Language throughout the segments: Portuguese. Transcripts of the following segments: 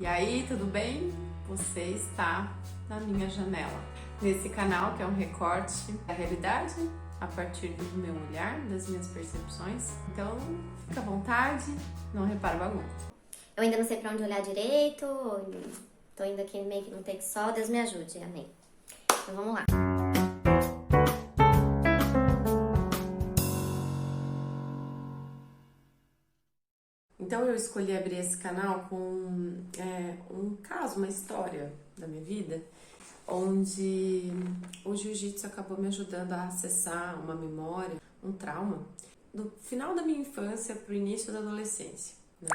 E aí, tudo bem? Você está na minha janela. Nesse canal que é um recorte da realidade a partir do meu olhar, das minhas percepções. Então, fica à vontade, não repara bagunça. Eu ainda não sei pra onde olhar direito, tô indo aqui meio que num take só, Deus me ajude, amém. Então vamos lá. Então eu escolhi abrir esse canal com um caso, uma história da minha vida, onde o jiu-jitsu acabou me ajudando a acessar uma memória, um trauma, do final da minha infância para o início da adolescência, né?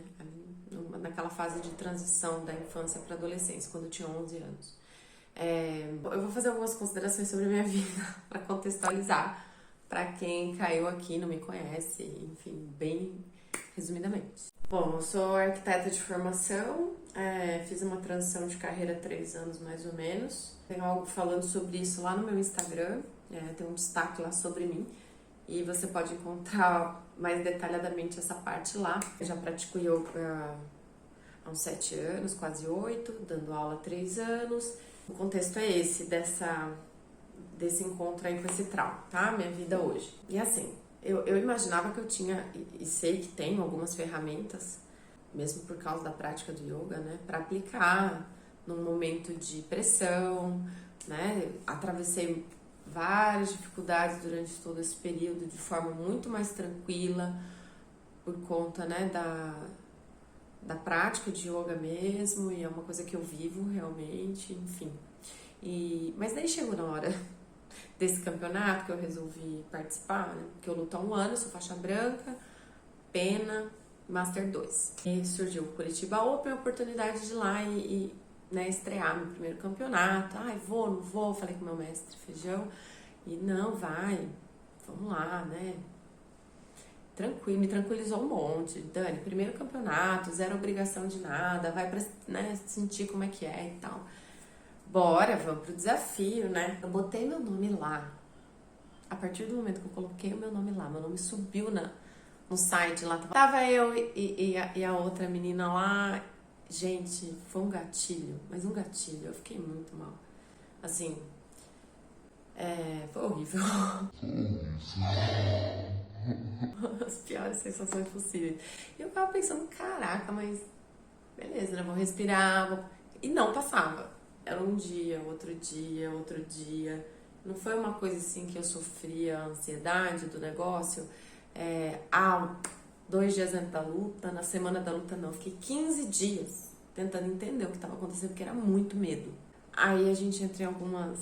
Naquela fase de transição da infância para a adolescência, quando eu tinha 11 anos. Eu vou fazer algumas considerações sobre a minha vida para contextualizar para quem caiu aqui e não me conhece, enfim, bem resumidamente. Bom, eu sou arquiteta de formação, fiz uma transição de carreira há 3 anos mais ou menos. Tenho algo falando sobre isso lá no meu Instagram, tem um destaque lá sobre mim e você pode encontrar mais detalhadamente essa parte lá. Eu já pratico yoga há uns 7 anos, quase 8, dando aula há 3 anos. O contexto é esse, desse encontro aí com esse trauma, tá? Minha vida hoje. E assim, eu imaginava que eu tinha, e sei que tenho algumas ferramentas, mesmo por causa da prática do yoga, né? Para aplicar num momento de pressão, né? Atravessei várias dificuldades durante todo esse período de forma muito mais tranquila, por conta, né, da prática de yoga mesmo, e é uma coisa que eu vivo realmente, enfim. Mas daí chegou na hora desse campeonato que eu resolvi participar, né? Porque eu luto há 1 ano, sou faixa branca, pena, Master 2. E surgiu o Curitiba Open, a oportunidade de ir lá né, estrear meu primeiro campeonato. Ai, vou, não vou, falei com meu mestre Feijão, e não, vai, vamos lá, né? Tranquilo, me tranquilizou um monte. Dani, primeiro campeonato, zero obrigação de nada, vai pra, né, sentir como é que é e tal. Bora, vamos pro desafio, né? Eu botei meu nome lá. A partir do momento que eu coloquei o meu nome lá, meu nome subiu no site lá. Tava eu e a outra menina lá. Gente, foi um gatilho, mas um gatilho. Eu fiquei muito mal. Assim, foi horrível. As piores sensações possíveis. E eu tava pensando, caraca, mas beleza, né? Vou respirar. E não passava. Era um dia, outro dia, outro dia. Não foi uma coisa assim que eu sofria a ansiedade do negócio. 2 dias antes da luta, na semana da luta não. Fiquei 15 dias tentando entender o que estava acontecendo, porque era muito medo. Aí a gente entra em algumas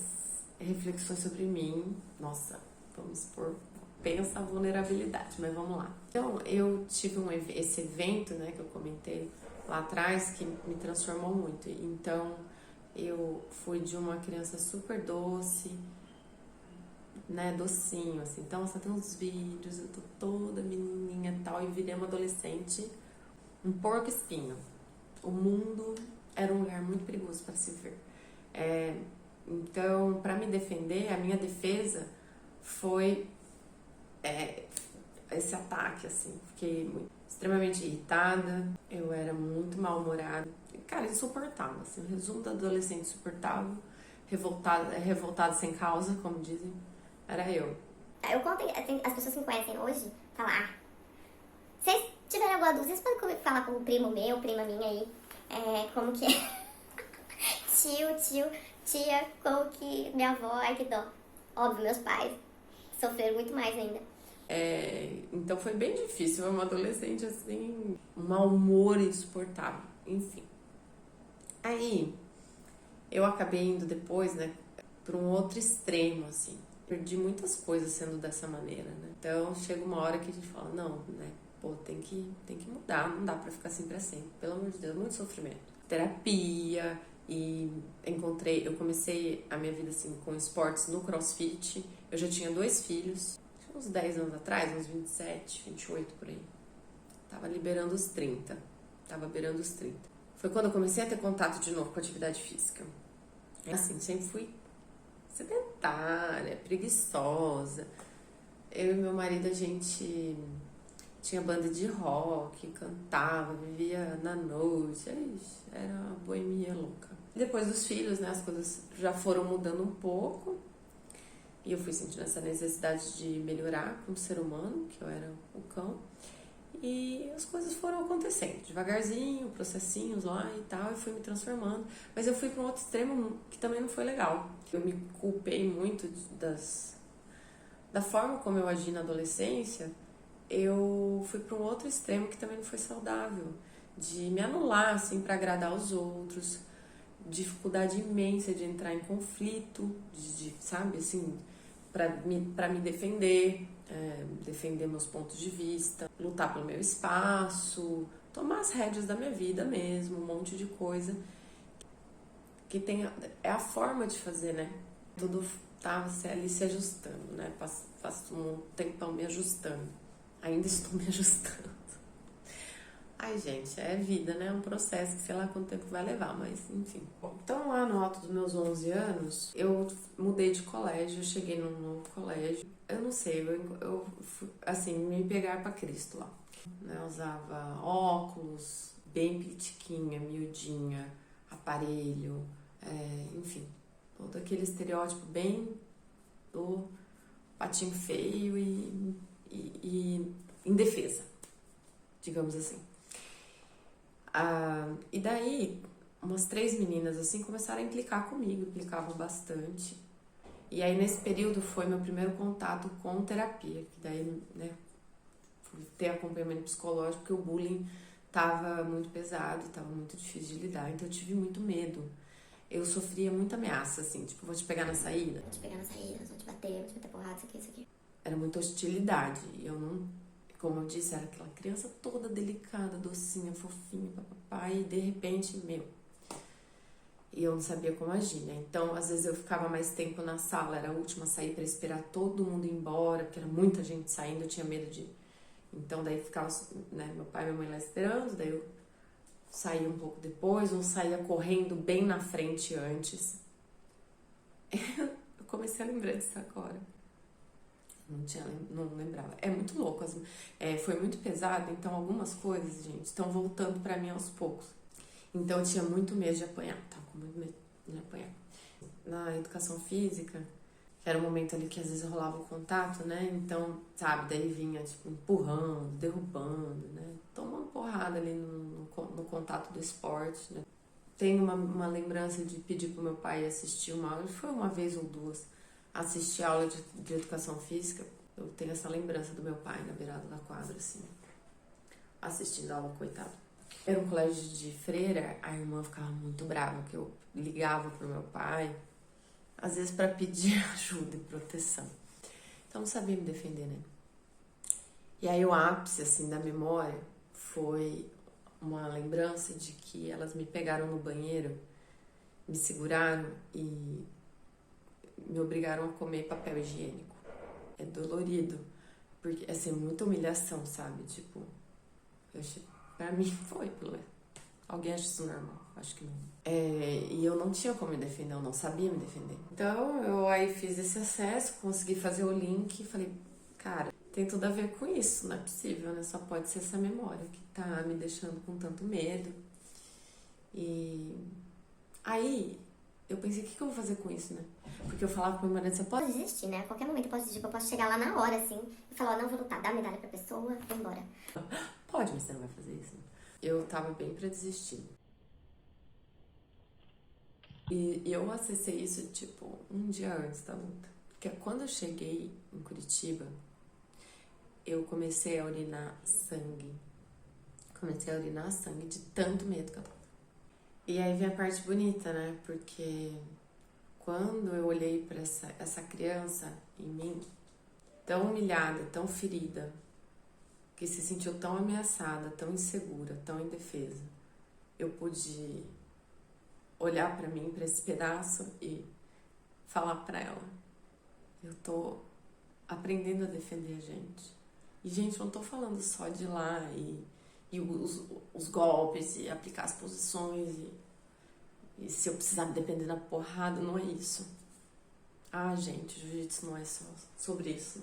reflexões sobre mim. Nossa, vamos por... Pensa a vulnerabilidade, mas vamos lá. Então, eu tive esse evento, né, que eu comentei lá atrás, que me transformou muito. Então, eu fui de uma criança super doce, né, docinho, assim. Então, só tem uns vídeos, eu tô toda menininha e tal, e virei uma adolescente, um porco espinho. O mundo era um lugar muito perigoso para se ver. Então, para me defender, a minha defesa foi esse ataque, assim. Fiquei extremamente irritada, eu era muito mal-humorada. Cara, insuportável, assim, o resumo da adolescente insuportável, revoltada sem causa, como dizem, era eu. Eu conto, as pessoas que me conhecem hoje, falar, se vocês tiverem alguma dúvida, vocês podem falar com um primo meu, prima minha aí, como que é, tio, tia, como que minha avó, ai que dó. Óbvio, meus pais sofreram muito mais ainda. Então foi bem difícil, uma adolescente assim, um mau humor insuportável, enfim. Aí eu acabei indo depois, né, para um outro extremo, assim. Perdi muitas coisas sendo dessa maneira, né? Então chega uma hora que a gente fala, não, né, pô, tem que mudar, não dá pra ficar assim pra sempre. Pelo amor de Deus, muito sofrimento. Terapia, e eu comecei a minha vida assim com esportes no CrossFit. Eu já tinha 2 filhos, uns 10 anos atrás, uns 27, 28 por aí. Tava liberando os 30. Tava beirando os 30. Foi quando eu comecei a ter contato de novo com a atividade física. Assim, sempre fui sedentária, preguiçosa. Eu e meu marido, a gente tinha banda de rock, cantava, vivia na noite, era uma boemia louca. Depois dos filhos, né, as coisas já foram mudando um pouco e eu fui sentindo essa necessidade de melhorar como ser humano, que eu era o cão, e as coisas foram acontecendo devagarzinho, processinhos lá e tal, e fui me transformando, mas eu fui para um outro extremo que também não foi legal. Eu me culpei muito da forma como eu agi na adolescência. Eu fui para um outro extremo que também não foi saudável, de me anular, assim, para agradar os outros, dificuldade imensa de entrar em conflito, sabe, assim, para me defender, defender meus pontos de vista, lutar pelo meu espaço, tomar as rédeas da minha vida mesmo, um monte de coisa que é a forma de fazer, né? Tudo tava ali se ajustando, né? Passo um tempão me ajustando. Ainda estou me ajustando. Ai, gente, é vida, né? É um processo que sei lá quanto tempo vai levar, mas enfim. Bom, então lá no alto dos meus 11 anos, eu mudei de colégio, eu cheguei num novo colégio. Eu não sei, eu assim, me pegar pra Cristo lá. Eu usava óculos, bem pitiquinha, miudinha, aparelho, enfim. Todo aquele estereótipo bem do patinho feio e indefesa, digamos assim. E daí, umas 3 meninas assim começaram a implicar comigo, implicavam bastante. E aí nesse período foi meu primeiro contato com terapia, que daí, né, fui ter acompanhamento psicológico, porque o bullying tava muito pesado, tava muito difícil de lidar, então eu tive muito medo. Eu sofria muita ameaça, assim, tipo, vou te pegar na saída. Vou te pegar na saída, vou te bater porrada, isso aqui. Era muita hostilidade, e eu não... Como eu disse, era aquela criança toda delicada, docinha, fofinha, papai, e de repente, e eu não sabia como agir, né? Então, às vezes eu ficava mais tempo na sala, era a última a sair para esperar todo mundo ir embora, porque era muita gente saindo, eu tinha medo de... Então, daí ficava, né, meu pai e minha mãe lá esperando, daí eu saía um pouco depois, ou saía correndo bem na frente antes. Eu comecei a lembrar disso agora. Não lembrava. É muito louco. Foi muito pesado, então algumas coisas, gente, estão voltando pra mim aos poucos. Então eu tinha muito medo de apanhar, tava com muito medo de apanhar. Na educação física, que era um momento ali que às vezes rolava o contato, né? Então, sabe, daí vinha, tipo, empurrando, derrubando, né? Tomando porrada ali no contato do esporte, né? Tenho uma lembrança de pedir pro meu pai assistir uma aula, foi uma vez ou duas, assistir aula de educação física. Eu tenho essa lembrança do meu pai na beirada da quadra, assim, assistindo a aula, coitado. Era um colégio de freira, a irmã ficava muito brava, que eu ligava pro meu pai, às vezes para pedir ajuda e proteção. Então não sabia me defender, né? E aí o ápice, assim, da memória foi uma lembrança de que elas me pegaram no banheiro, me seguraram e me obrigaram a comer papel higiênico. É dolorido, porque assim, é muita humilhação, sabe? Tipo, pra mim foi, pelo menos. Alguém acha isso normal? Acho que não. E eu não tinha como me defender, eu não sabia me defender. Então eu aí fiz esse acesso, consegui fazer o link e falei, cara, tem tudo a ver com isso, não é possível, né? Só pode ser essa memória que tá me deixando com tanto medo. E aí eu pensei, o que eu vou fazer com isso, né? Porque eu falava pro meu marido, você pode desistir, né? A qualquer momento eu posso desistir, eu posso chegar lá na hora, assim, e falar, não, vou lutar, dar a medalha pra pessoa, vou embora. Pode, mas você não vai fazer isso. Eu tava bem pra desistir. E eu acessei isso, tipo, um dia antes da luta. Porque quando eu cheguei em Curitiba, eu comecei a urinar sangue. Comecei a urinar sangue de tanto medo que eu tava. E aí vem a parte bonita, né? Porque quando eu olhei pra essa criança em mim, tão humilhada, tão ferida, que se sentiu tão ameaçada, tão insegura, tão indefesa, eu pude olhar pra mim, pra esse pedaço e falar pra ela, eu tô aprendendo a defender a gente. E, gente, eu não tô falando só de ir lá e os golpes e aplicar as posições e se eu precisar me depender da porrada, não é isso. Ah, gente, o jiu-jitsu não é só sobre isso.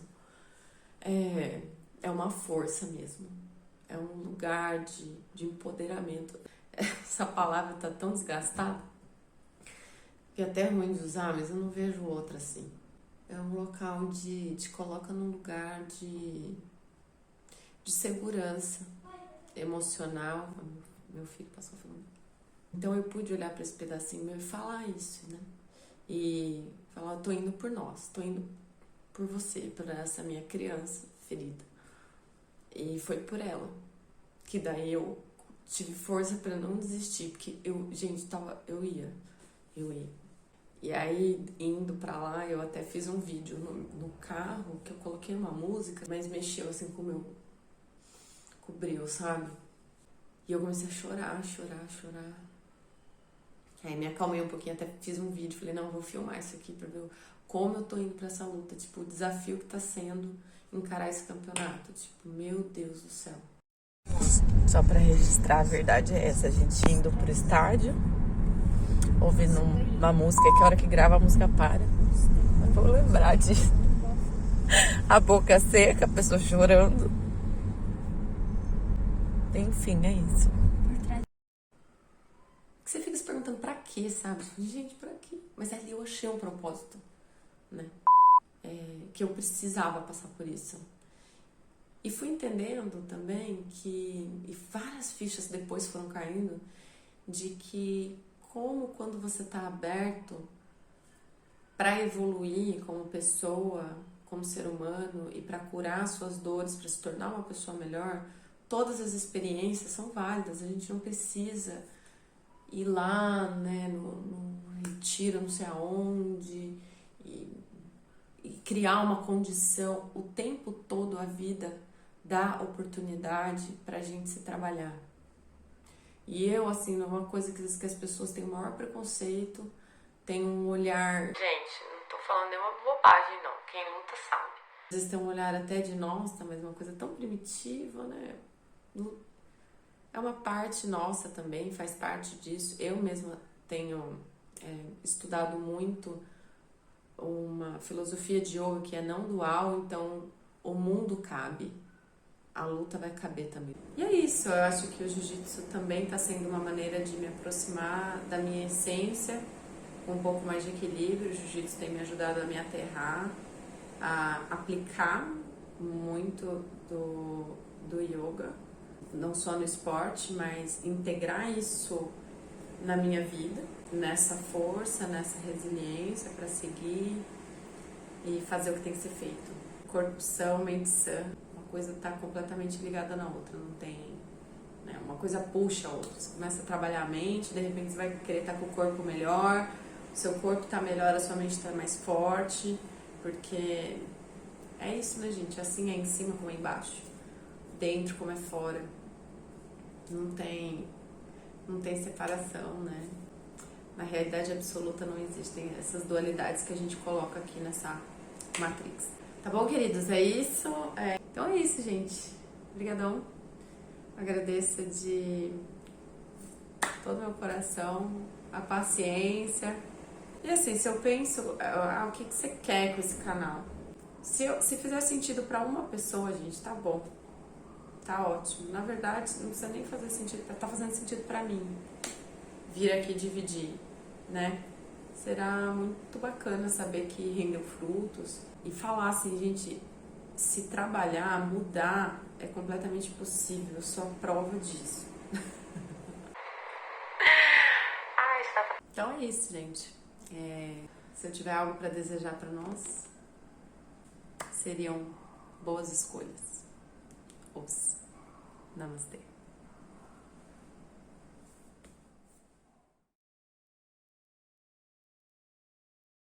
é uma força mesmo. É um lugar de empoderamento. Essa palavra tá tão desgastada que é até ruim de usar, mas eu não vejo outra assim. É um local de te coloca num lugar de segurança emocional. Meu filho passou falando. Então eu pude olhar para esse pedacinho meu e falar isso, né? E falar, eu tô indo por nós, tô indo por você, por essa minha criança ferida. E foi por ela que daí eu tive força para não desistir, porque eu ia. E aí, indo pra lá, eu até fiz um vídeo no carro, que eu coloquei uma música, mas mexeu assim com o meu... cobriu, sabe? E eu comecei a chorar. Aí me acalmei um pouquinho, até fiz um vídeo, falei, não, vou filmar isso aqui pra ver como eu tô indo pra essa luta, tipo, o desafio que tá sendo encarar esse campeonato, tipo, meu Deus do céu. Só pra registrar, a verdade é essa, a gente indo pro estádio, ouvindo uma música, que a hora que grava a música para. Eu vou lembrar disso. A boca seca, a pessoa chorando. Enfim, é isso. Você fica se perguntando pra quê, sabe? Gente, pra quê? Mas ali eu achei um propósito, né? Que eu precisava passar por isso. E fui entendendo também e várias fichas depois foram caindo, de que como quando você tá aberto para evoluir como pessoa, como ser humano e para curar suas dores, para se tornar uma pessoa melhor, todas as experiências são válidas. A gente não precisa ir lá, né, no retiro, não sei aonde, e criar uma condição. O tempo todo a vida dá oportunidade pra gente se trabalhar. E eu, assim, uma coisa que as pessoas têm o maior preconceito, tem um olhar... Gente, não tô falando nenhuma bobagem, não. Quem luta sabe. Às vezes tem um olhar até de, nossa, mas uma coisa tão primitiva, né? É uma parte nossa também, faz parte disso. Eu mesma tenho estudado muito uma filosofia de yoga que é não dual, então o mundo cabe, a luta vai caber também. E é isso, eu acho que o jiu-jitsu também está sendo uma maneira de me aproximar da minha essência, com um pouco mais de equilíbrio. O jiu-jitsu tem me ajudado a me aterrar, a aplicar muito do yoga, não só no esporte, mas integrar isso na minha vida, nessa força, nessa resiliência para seguir e fazer o que tem que ser feito. Corpo são, mente sã, uma coisa está completamente ligada na outra, não tem, né? Uma coisa puxa a outra. Você começa a trabalhar a mente, de repente você vai querer estar com o corpo melhor, o seu corpo está melhor, a sua mente está mais forte, porque é isso, né, gente? Assim é em cima como é embaixo, dentro como é fora. Não tem separação, né? Na realidade absoluta não existem essas dualidades que a gente coloca aqui nessa Matrix. Tá bom, queridos? É isso. Então é isso, gente. Obrigadão. Agradeço de todo o meu coração a paciência. E assim, se eu penso, o que você quer com esse canal? Se fizer sentido pra uma pessoa, gente, tá bom. Tá ótimo. Na verdade, não precisa nem fazer sentido, tá fazendo sentido pra mim vir aqui dividir, né? Será muito bacana saber que rendeu frutos e falar assim, gente, se trabalhar, mudar é completamente possível. Eu sou a prova disso. Então é isso, gente. Se eu tiver algo pra desejar pra nós, seriam boas escolhas. Namastê.